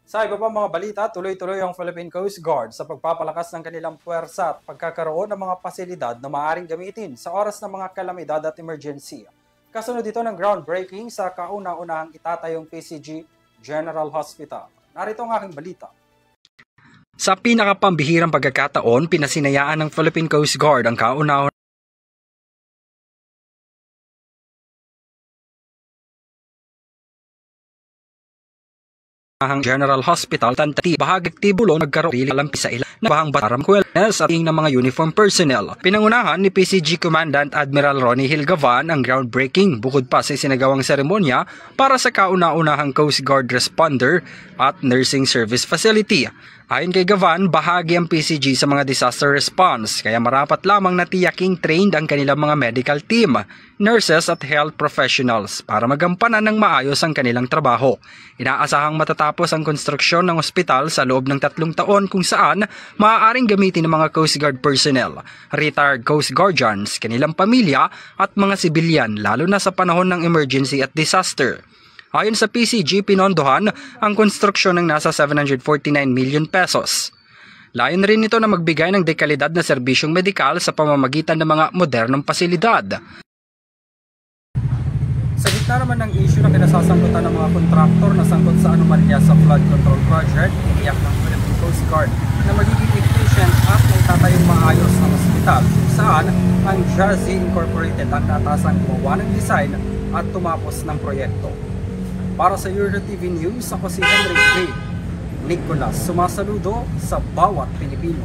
Sa iba pang mga balita, tuloy-tuloy ang Philippine Coast Guard sa pagpapalakas ng kanilang puwersa at pagkakaroon ng mga pasilidad na maaaring gamitin sa oras ng mga kalamidad at emergency. Kasunod dito ng groundbreaking sa kauna-unahang itatayong PCG General Hospital. Narito ang aking balita. Sa pinakapambihirang pagkakataon, pinasinayaan ng Philippine Coast Guard ang kauna-unahang General Hospital Tantati bahagi tibulo nagkaroon lampi sa ilan na bahang bataram kwelnes at ng mga uniform personnel. Pinangunahan ni PCG Commandant Admiral Ronnie Hilgavan ang groundbreaking bukod pa sa isinagawang seremonya para sa kauna-unahang Coast Guard responder at nursing service facility. Ayon kay Gavan, bahagi ang PCG sa mga disaster response kaya marapat lamang na tiyaking trained ang kanilang mga medical team, nurses at health professionals para magampanan ng maayos ang kanilang trabaho. Inaasahang matatapos ang konstruksyon ng ospital sa loob ng 3 taon kung saan maaaring gamitin ng mga Coast Guard personnel, retired Coast Guardians, kanilang pamilya at mga sibilyan lalo na sa panahon ng emergency at disaster. Ayon sa PCG, pinondohan ang konstruksyon ng nasa 749 million pesos. Layon rin nito na magbigay ng dekalidad na serbisyong medikal sa pamamagitan ng mga modernong pasilidad. Sa gitna naman ng issue na kinasasangkutan ng mga kontraktor na sangkot sa anomalya sa flood control project, iniyak ng Philippine Coast Guard na magiging efficient at maitatayong maayos na ospital kung saan ang Jazzy Incorporated ang natasang gumawa ng design at tumapos ng proyekto. Para sa EuroTV News, ako si Henry J. Nicolas, sumasaludo sa bawat Pilipino.